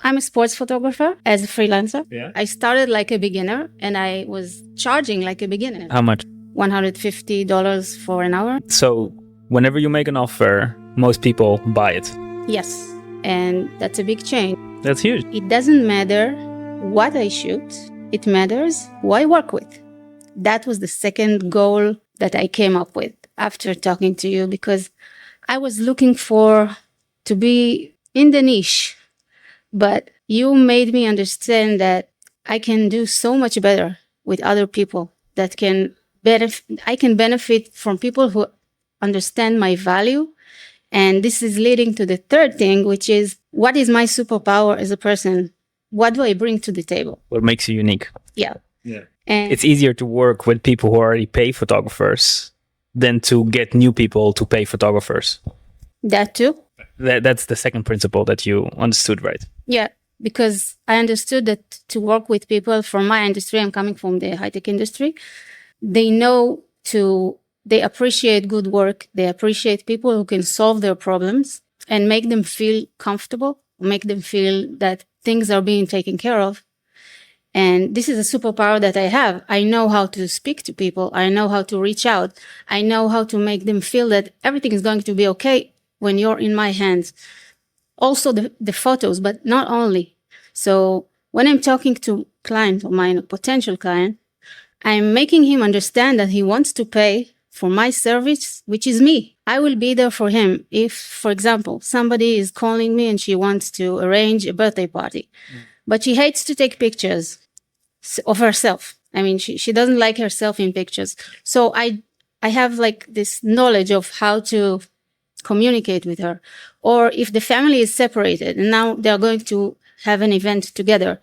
I'm a sports photographer as a freelancer. Yeah. I started like a beginner and I was charging like a beginner. How much? $150 for an hour. So whenever you make an offer, most people buy it. Yes. And that's a big change. That's huge. It doesn't matter what I shoot. It matters who I work with. That was the second goal that I came up with after talking to you, because I was looking to be in the niche, but you made me understand that I can do so much better with other people that I can benefit from people who understand my value. And this is leading to the third thing, which is, what is my superpower as a person? What do I bring to the table? What makes you unique? Yeah. And it's easier to work with people who already pay photographers than to get new people to pay photographers. That too. That's the second principle that you understood, right? Yeah, because I understood that to work with people from my industry, I'm coming from the high-tech industry, they appreciate good work. They appreciate people who can solve their problems and make them feel comfortable, make them feel that things are being taken care of. And this is a superpower that I have. I know how to speak to people. I know how to reach out. I know how to make them feel that everything is going to be okay when you're in my hands. Also the photos, but not only. So when I'm talking to client or my potential client, I'm making him understand that he wants to pay for my service, which is me. I will be there for him. If, for example, somebody is calling me and she wants to arrange a birthday party, but she hates to take pictures of herself. I mean, she doesn't like herself in pictures. So I have like this knowledge of how to communicate with her. Or if the family is separated and now they're going to have an event together,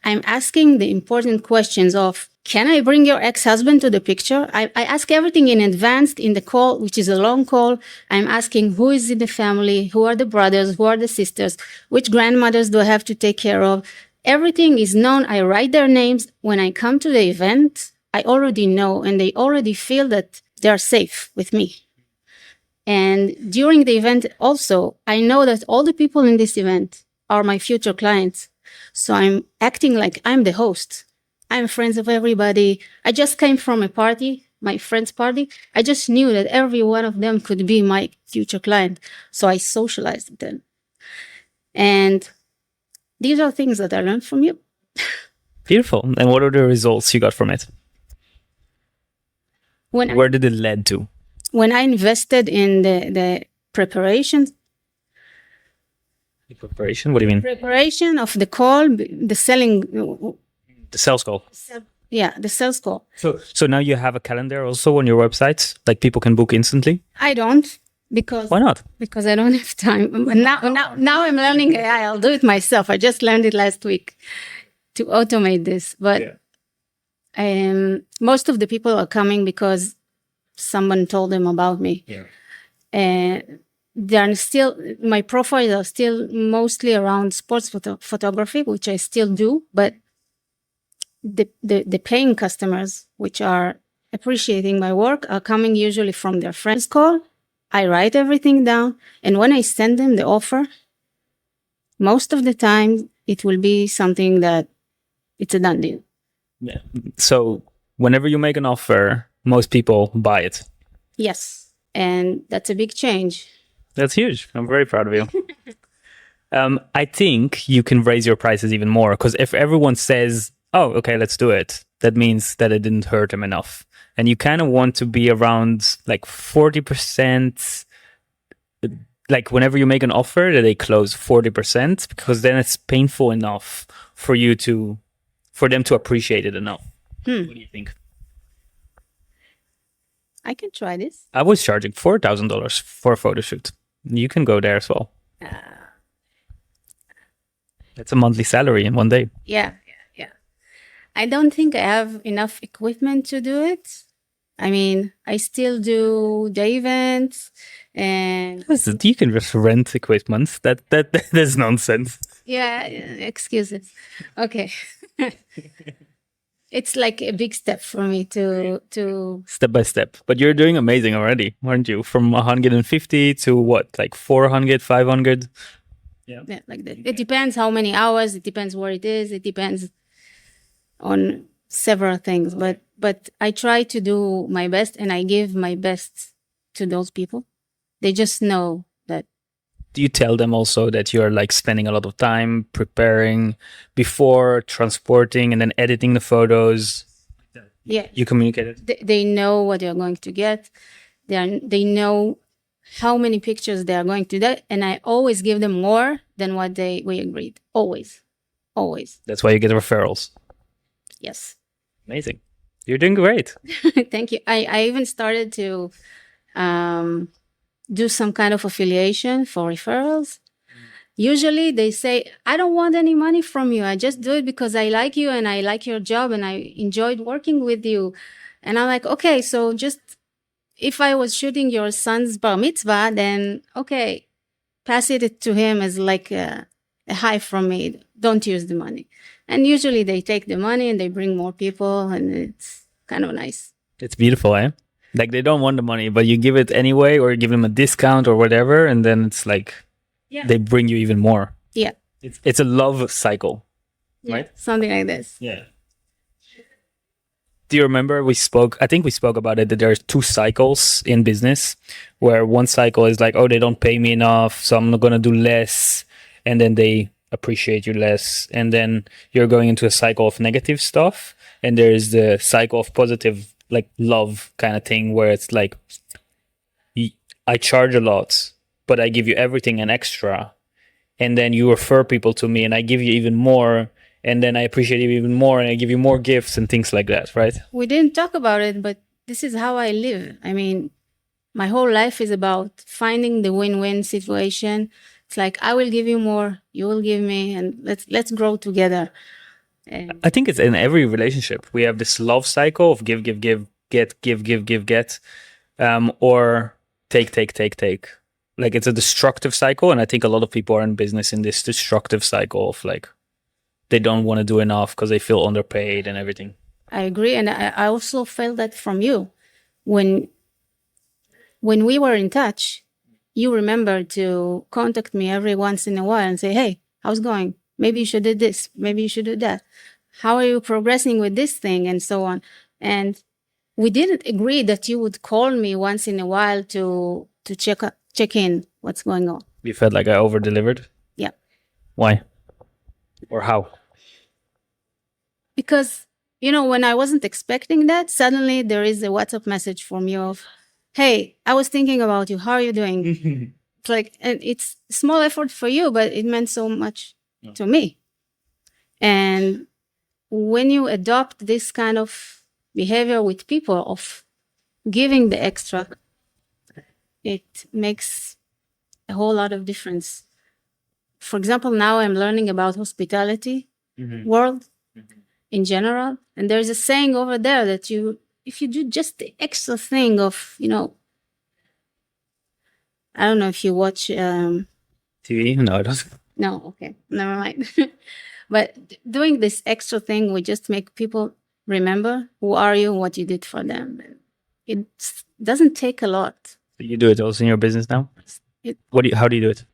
I'm asking the important questions of, can I bring your ex-husband to the picture? I ask everything in advance in the call, which is a long call. I'm asking who is in the family, who are the brothers, who are the sisters, which grandmothers do I have to take care of? Everything is known. I write their names. When I come to the event, I already know, and they already feel that they are safe with me. And during the event also, I know that all the people in this event are my future clients. So I'm acting like I'm the host. I'm friends of everybody. I just came from a party, my friend's party. I just knew that every one of them could be my future client. So I socialized with them. And these are things that I learned from you. Beautiful. And what are the results you got from it? Where did it lead to? When I invested in the preparation. The preparation? What do you mean? Preparation of the call, the selling. The sales call. Yeah, the sales call. So now you have a calendar also on your website, like people can book instantly? I don't. Because why not? Because I don't have time. But now I'm learning AI. I'll do it myself. I just learned it last week to automate this. But most of the people are coming because someone told them about me. Yeah. They're still, my profiles are still mostly around sports photography, which I still do. But the paying customers, which are appreciating my work, are coming usually from their friends' call. I write everything down, and when I send them the offer, most of the time it will be something that it's a done deal. Yeah. So whenever you make an offer, most people buy it. Yes, and that's a big change. That's huge. I'm very proud of you. I think you can raise your prices even more, because if everyone says, oh, okay, let's do it, that means that it didn't hurt them enough. And you kind of want to be around like 40%, like whenever you make an offer that they close 40%, because then it's painful enough for them to appreciate it enough. What do you think? I can try this. I was charging $4,000 for a photo shoot. You can go there as well. That's a monthly salary in one day. Yeah. I don't think I have enough equipment to do it. I mean, I still do the events and... You can just rent equipment. That's nonsense. Yeah, excuses. Okay. It's like a big step for me to... Step by step. But you're doing amazing already, aren't you? From 150 to what? Like 400, 500? Yeah. Yeah, like that. It depends how many hours. It depends where it is. It depends on several things. But I try to do my best, and I give my best to those people. They just know that. Do you tell them also that you're like spending a lot of time preparing before transporting and then editing the photos? Yeah, You communicate it? they know what they're going to get. They know how many pictures they are going to get, and I always give them more than what we agreed. Always. That's why you get referrals. Yes. Amazing. You're doing great. Thank you. I even started to do some kind of affiliation for referrals. Usually they say, I don't want any money from you. I just do it because I like you and I like your job and I enjoyed working with you. And I'm like, okay, so just if I was shooting your son's bar mitzvah, then okay, pass it to him as like a hi from me. Don't use the money. And usually they take the money and they bring more people, and it's kind of nice. It's beautiful, eh? Like they don't want the money, but you give it anyway, or you give them a discount or whatever, and then it's like they bring you even more. Yeah. It's a love cycle, right? Something like this. Yeah. Do you remember I think we spoke about it, that there's two cycles in business, where one cycle is like, oh, they don't pay me enough, so I'm not going to do less. And then they appreciate you less. And then you're going into a cycle of negative stuff. And there's the cycle of positive, like love kind of thing, where it's like, I charge a lot, but I give you everything and extra. And then you refer people to me and I give you even more. And then I appreciate you even more and I give you more gifts and things like that, right? We didn't talk about it, but this is how I live. I mean, my whole life is about finding the win-win situation. It's like, I will give you more, you will give me, and let's grow together. And I think it's in every relationship. We have this love cycle of give, get, get, or take. Like it's a destructive cycle. And I think a lot of people are in business in this destructive cycle of like, they don't want to do enough because they feel underpaid and everything. I agree. And I also felt that from you. When we were in touch, you remember to contact me every once in a while and say, hey, how's it going? Maybe you should do this. Maybe you should do that. How are you progressing with this thing? And so on. And we didn't agree that you would call me once in a while to check in what's going on. You felt like I over-delivered? Yeah. Why? Or how? Because, when I wasn't expecting that, suddenly there is a WhatsApp message from you of, hey, I was thinking about you. How are you doing? It's like, and it's a small effort for you, but it meant so much to me. And when you adopt this kind of behavior with people of giving the extra, it makes a whole lot of difference. For example, now I'm learning about hospitality world in general. And there's a saying over there that if you do just the extra thing of, I don't know if you watch TV? No, I don't. No, okay, never mind. But doing this extra thing would just make people remember who are you and what you did for them. It doesn't take a lot. You do it also in your business now? How do you do it?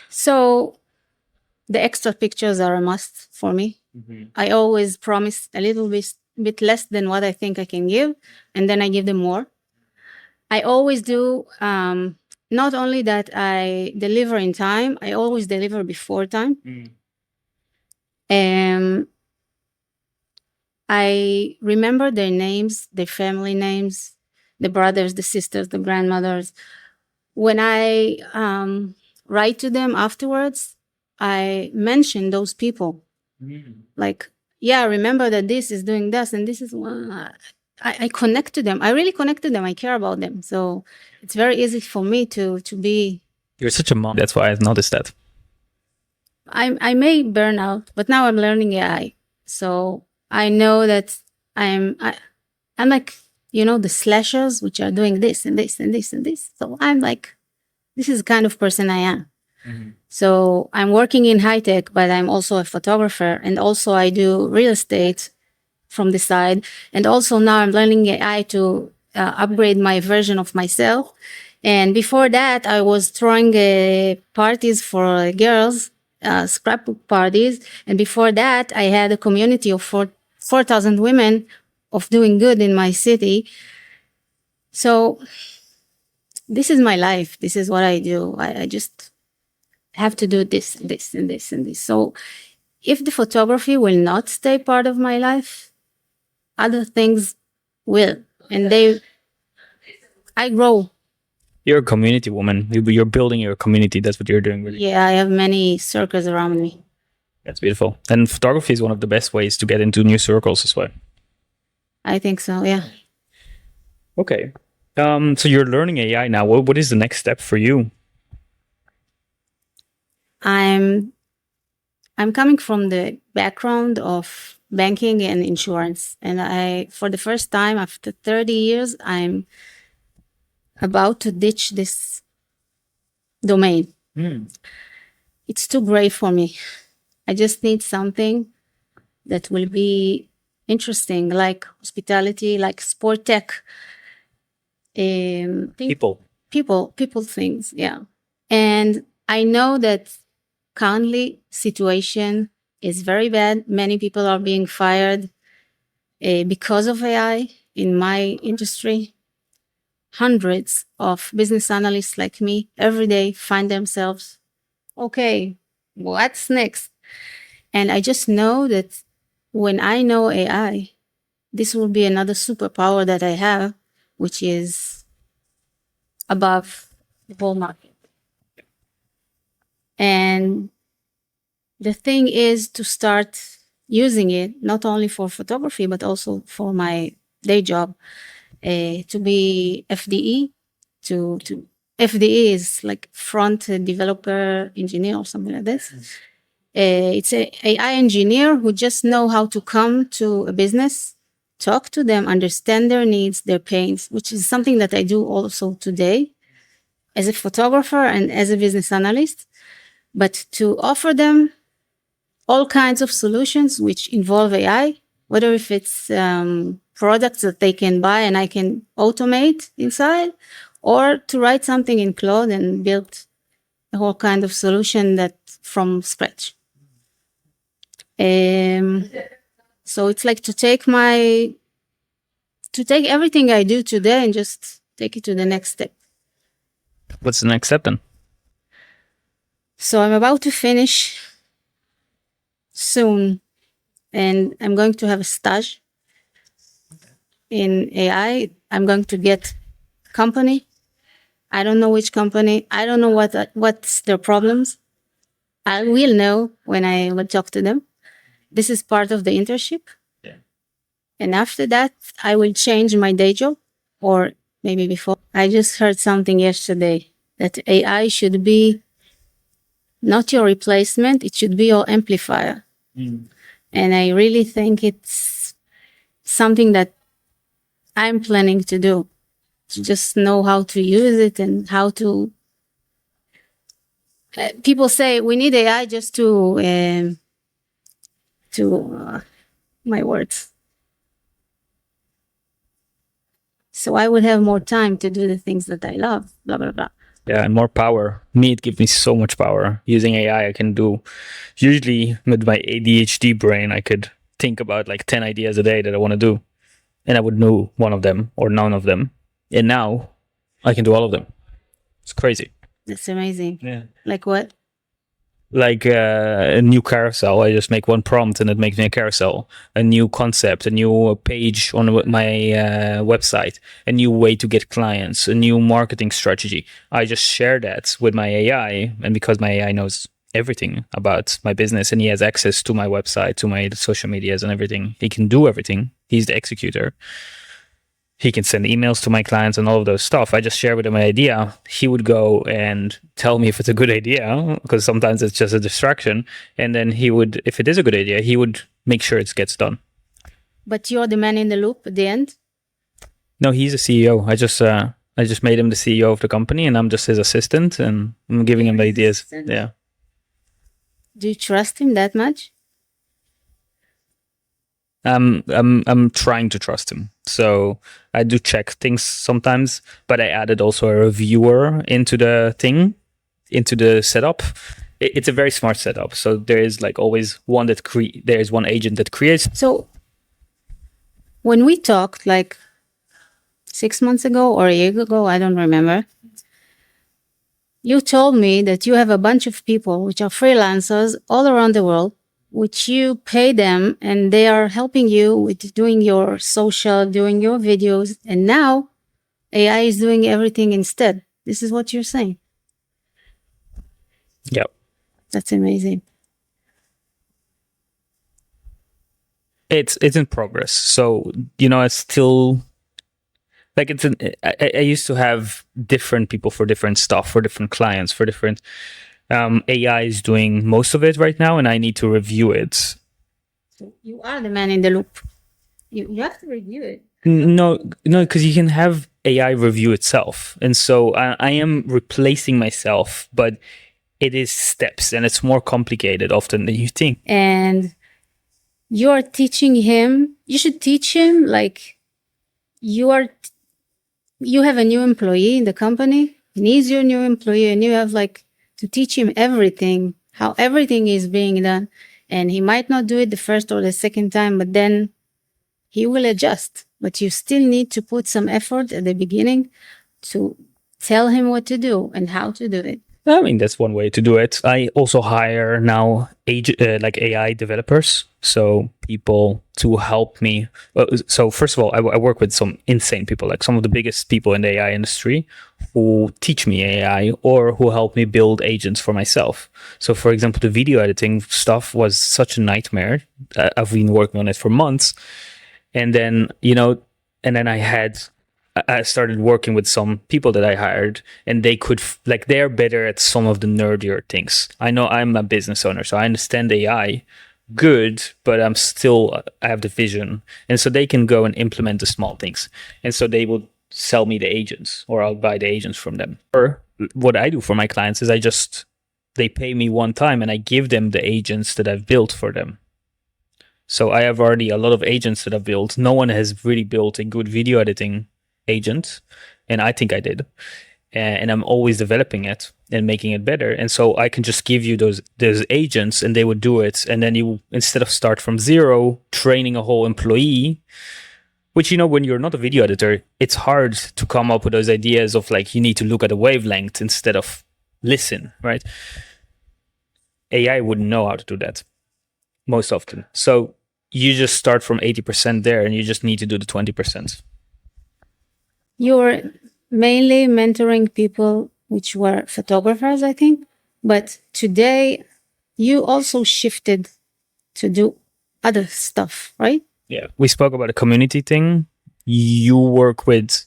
So the extra pictures are a must for me. I always promise a little bit less than what I think I can give, and then I give them more. I always do, not only that I deliver in time, I always deliver before time. I remember their names, their family names, the brothers, the sisters, the grandmothers. When I write to them afterwards, I mention those people. Like, yeah, remember that this is doing this and this is I connect to them. I really connect to them. I care about them. So it's very easy for me to be. You're such a mom. That's why I've noticed that. I may burn out, but now I'm learning AI. So I know that I'm like, the slashers, which are doing this and this and this and this. So I'm like, this is the kind of person I am. So I'm working in high tech, but I'm also a photographer. And also I do real estate from the side. And also now I'm learning AI to upgrade my version of myself. And before that, I was throwing parties for girls, scrapbook parties. And before that, I had a community of 4,000 women of doing good in my city. So this is my life. This is what I do. I just have to do this, this, and this, and this. So if the photography will not stay part of my life, other things will. And I grow. You're a community woman. You're building your community. That's what you're doing, really. Yeah, I have many circles around me. That's beautiful. And photography is one of the best ways to get into new circles as well. I think so, yeah. Okay. So you're learning AI now. What is the next step for you? I'm coming from the background of banking and insurance. And for the first time after 30 years, I'm about to ditch this domain. It's too gray for me. I just need something that will be interesting, like hospitality, like sport tech. People. People things, yeah. And I know that currently situation is very bad. Many people are being fired because of AI in my industry. Hundreds of business analysts like me every day find themselves, okay, what's next? And I just know that when I know AI, this will be another superpower that I have, which is above the whole market. And the thing is to start using it not only for photography, but also for my day job, to be FDE, to FDE is like front developer engineer or something like this. It's a AI engineer who just know how to come to a business, talk to them, understand their needs, their pains, which is something that I do also today as a photographer and as a business analyst, but to offer them all kinds of solutions which involve AI, whether if it's products that they can buy and I can automate inside, or to write something in Claude and build a whole kind of solution that from scratch. So it's like to take everything I do today and just take it to the next step. What's the next step then? So I'm about to finish soon, and I'm going to have a stage in AI. I'm going to get company. I don't know which company. I don't know what's their problems. I will know when I will talk to them. This is part of the internship. Yeah. And after that, I will change my day job, or maybe before. I just heard something yesterday that AI should be not your replacement, it should be your amplifier. And I really think it's something that I'm planning to do, to just know how to use it and how to. People say we need AI just to my words. So I would have more time to do the things that I love, blah, blah, blah. Yeah, and more power. Me, it gives me so much power. Using AI, I can do, usually with my ADHD brain, I could think about like 10 ideas a day that I want to do. And I would know one of them or none of them. And now I can do all of them. It's crazy. That's amazing. Yeah. Like what? Like a new carousel, I just make one prompt and it makes me a carousel. A new concept, a new page on my website, a new way to get clients, a new marketing strategy. I just share that with my AI, and because my AI knows everything about my business and he has access to my website, to my social medias and everything, he can do everything. He's the executor. He can send emails to my clients and all of those stuff. I just share with him an idea. He would go and tell me if it's a good idea, because sometimes it's just a distraction. And then he would, if it is a good idea, he would make sure it gets done. But you're the man in the loop at the end? No, he's a CEO. I just made him the CEO of the company, and I'm just his assistant, and I'm giving him ideas. Yeah. Do you trust him that much? I'm trying to trust him. So I do check things sometimes, but I added also a reviewer into the thing, into the setup. It's a very smart setup. So there is like always one that there is one agent that creates. So when we talked like 6 months ago or a year ago, I don't remember, you told me that you have a bunch of people which are freelancers all around the world, which you pay them and they are helping you with doing your social, doing your videos. And now AI is doing everything instead. This is what you're saying. Yeah. That's amazing. It's in progress. So, it's still like I used to have different people for different stuff, for different clients, for different AI is doing most of it right now, and I need to review it. So you are the man in the loop. You have to review it. No, because you can have AI review itself. And so I am replacing myself, but it is steps and it's more complicated often than you think. And you are teaching him, you should teach him like you have a new employee in the company, and he's your new employee, and you have like to teach him everything, how everything is being done. And he might not do it the first or the second time, but then he will adjust. But you still need to put some effort at the beginning to tell him what to do and how to do it. I mean, that's one way to do it. I also hire now like AI developers, so people to help me. So first of all, I work with some insane people, like some of the biggest people in the AI industry, who teach me AI or who help me build agents for myself. So, for example, the video editing stuff was such a nightmare. I've been working on it for months, and then I started working with some people that I hired, and they could they're better at some of the nerdier things. I know I'm a business owner, so I understand AI good, but I have the vision, and so they can go and implement the small things, and so they will sell me the agents, or I'll buy the agents from them. Or what I do for my clients is they pay me one time, and I give them the agents that I've built for them. So I have already a lot of agents that I've built. No one has really built a good video editing agent, and I think I did, and I'm always developing it and making it better. And so I can just give you those agents, and they would do it, and then you, instead of start from zero training a whole employee, which when you're not a video editor, it's hard to come up with those ideas of like you need to look at a wavelength instead of listen, right? AI wouldn't know how to do that most often, so you just start from 80% there, and you just need to do the 20%. You're mainly mentoring people which were photographers, I think. But today you also shifted to do other stuff, right? Yeah. We spoke about a community thing. You work with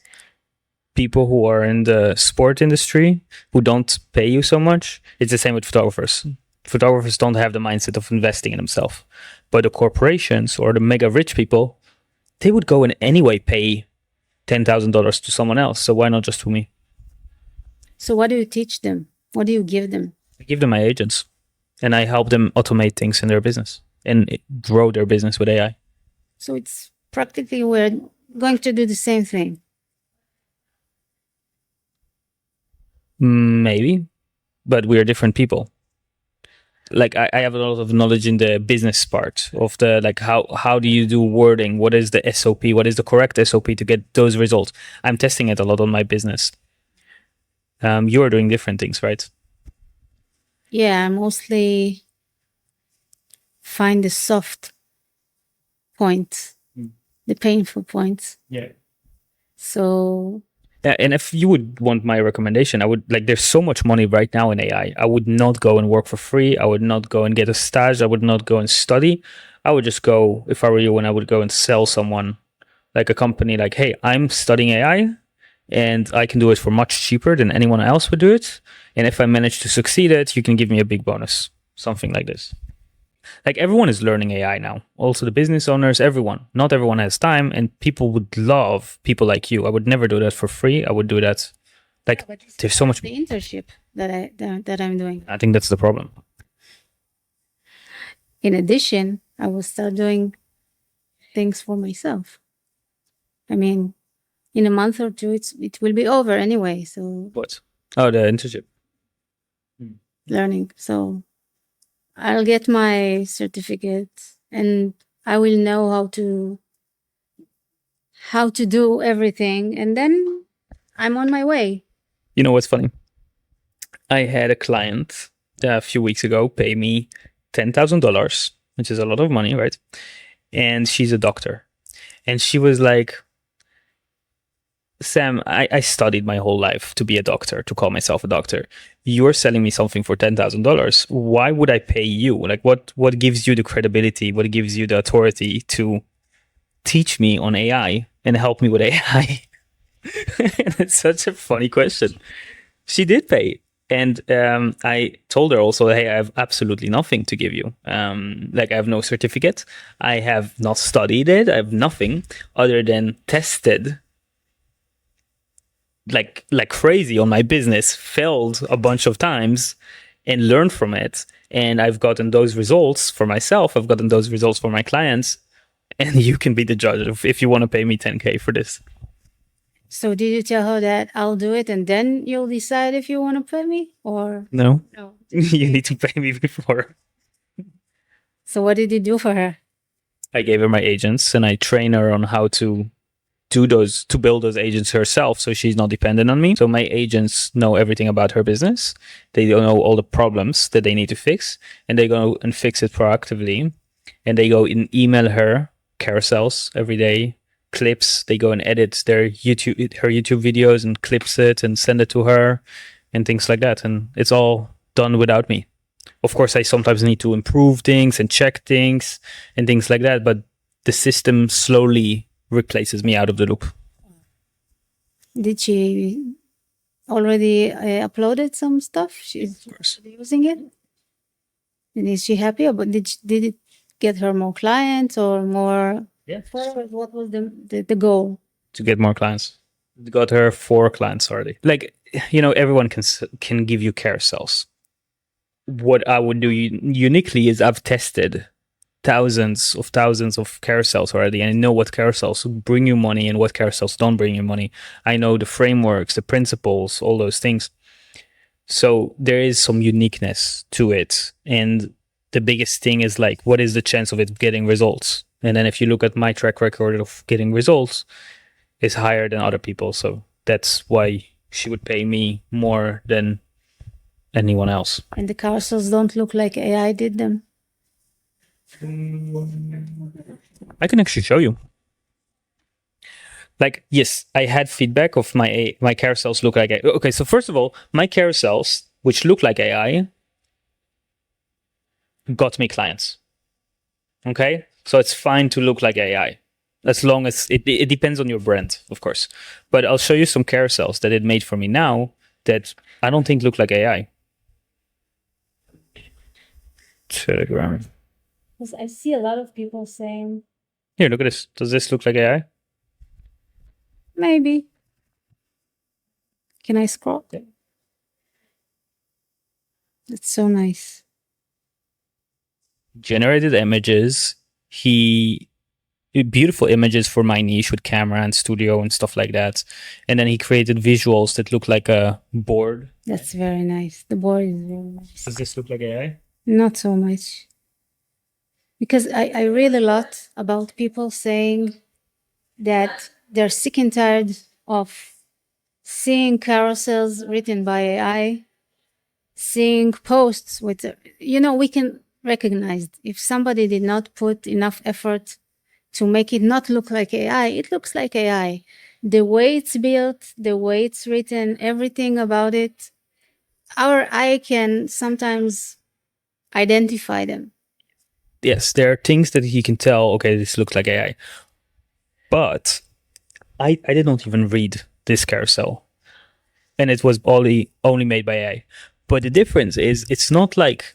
people who are in the sport industry who don't pay you so much. It's the same with photographers. Photographers don't have the mindset of investing in themselves. But the corporations or the mega rich people, they would go and anyway pay $10,000 to someone else. So why not just to me? So what do you teach them? What do you give them? I give them my agents, and I help them automate things in their business and grow their business with AI. So it's practically we're going to do the same thing. Maybe, but we are different people. Like I have a lot of knowledge in the business part of the like how do you do wording? What is the SOP? What is the correct SOP to get those results? I'm testing it a lot on my business. You are doing different things, right? Yeah, I mostly find the soft points, the painful points. Yeah. So And if you would want my recommendation, I would there's so much money right now in AI. I would not go and work for free. I would not go and get a stage. I would not go and study. I would just go, if I were you, and I would go and sell someone, like a company, like, hey, I'm studying AI and I can do it for much cheaper than anyone else would do it. And if I manage to succeed it, you can give me a big bonus, something like this. Like everyone is learning AI now. Also the business owners, everyone. Not everyone has time, and people would love people like you. I would never do that for free. I would do that. Like there's so much. The internship that I'm doing. I think that's the problem. In addition, I will start doing things for myself. I mean, in a month or two, it will be over anyway. So What? Oh, the internship. learning. So I'll get my certificate and I will know how to do everything, and then I'm on my way. You know what's funny? I had a client a few weeks ago pay me $10,000, which is a lot of money, right? And she's a doctor. And she was like, Sam, I studied my whole life to be a doctor, to call myself a doctor. You're selling me something for $10,000. Why would I pay you? Like, what gives you the credibility? What gives you the authority to teach me on AI and help me with AI? It's such a funny question. She did pay. And I told her also, hey, I have absolutely nothing to give you. Like, I have no certificate. I have not studied it. I have nothing other than tested like crazy on my business, failed a bunch of times and learned from it. And I've gotten those results for myself. I've gotten those results for my clients. And you can be the judge of if you want to pay me 10K for this. So did you tell her that I'll do it and then you'll decide if you want to pay me, or No, no? you need to pay me before. So what did you do for her? I gave her my agents and I train her on how to build those agents herself, so she's not dependent on me. So my agents know everything about her business. They know all the problems that they need to fix, and they go and fix it proactively. And they go and email her carousels every day, clips. They go and edit her YouTube videos and clips it and send it to her and things like that. And it's all done without me. Of course, I sometimes need to improve things and check things and things like that, but the system slowly replaces me out of the loop. Did she already uploaded some stuff? She's using it, and is she happy? But did it get her more clients or more? Yeah. What was the goal? To get more clients. Got her 4 clients already. Like, everyone can give you carousels. What I would do uniquely is I've tested thousands of carousels already, and I know what carousels bring you money and what carousels don't bring you money. I know the frameworks, the principles, all those things. So there is some uniqueness to it, and the biggest thing is like, what is the chance of it getting results? And then if you look at my track record of getting results, it's higher than other people. So that's why she would pay me more than anyone else. And the carousels don't look like AI did them. I can actually show you. Like, yes, I had feedback of my carousels look like AI. Okay, so first of all, my carousels, which look like AI, got me clients. Okay, so it's fine to look like AI, as long as it depends on your brand, of course. But I'll show you some carousels that it made for me now that I don't think look like AI. Telegram. Because I see a lot of people saying, here, look at this. Does this look like AI? maybe. Can I scroll? Yeah. That's so nice. Generated images. Beautiful images for my niche with camera and studio and stuff like that. And then he created visuals that look like a board. That's very nice. The board is very nice. Does this look like AI? Not so much. Because I read a lot about people saying that they're sick and tired of seeing carousels written by AI, seeing posts with, we can recognize if somebody did not put enough effort to make it not look like AI, it looks like AI. The way it's built, the way it's written, everything about it, our eye can sometimes identify them. Yes, there are things that he can tell, okay, this looks like AI. But I did not even read this carousel. And it was only made by AI. But the difference is, it's not like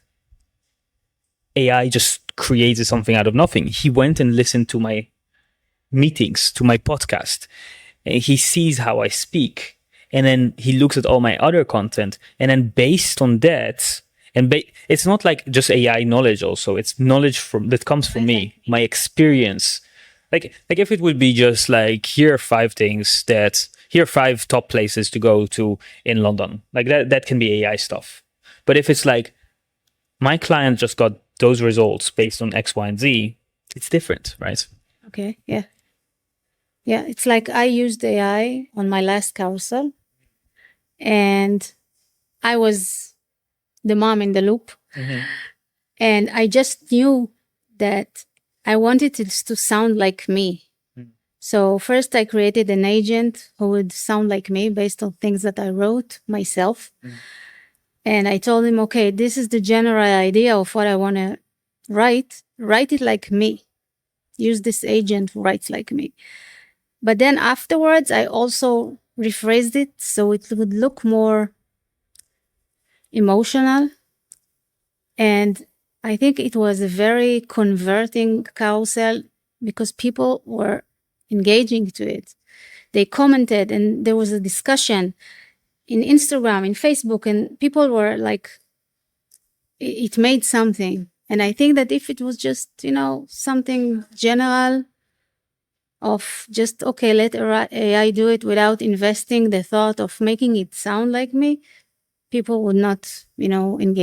AI just created something out of nothing. He went and listened to my meetings, to my podcast. And he sees how I speak. And then he looks at all my other content. And then based on that, it's not like just AI knowledge also. It's knowledge that comes from me, my experience, like if it would be just like, here are 5 things that, here are 5 top places to go to in London, like that can be AI stuff. But if it's like, my client just got those results based on X, Y, and Z, it's different, right? Okay. Yeah. Yeah. It's like I used AI on my last carousel, and I was the mom in the loop. And I just knew that I wanted it to sound like me. So first I created an agent who would sound like me based on things that I wrote myself. And I told him, okay, this is the general idea of what I want to write. Write it like me. Use this agent who writes like me. But then afterwards, I also rephrased it so it would look more emotional. And I think it was a very converting carousel because people were engaging to it. They commented, and there was a discussion in Instagram, in Facebook, and people were like, it made something. And I think that if it was just, something general of just, okay, let AI do it without investing the thought of making it sound like me, people would not, engage.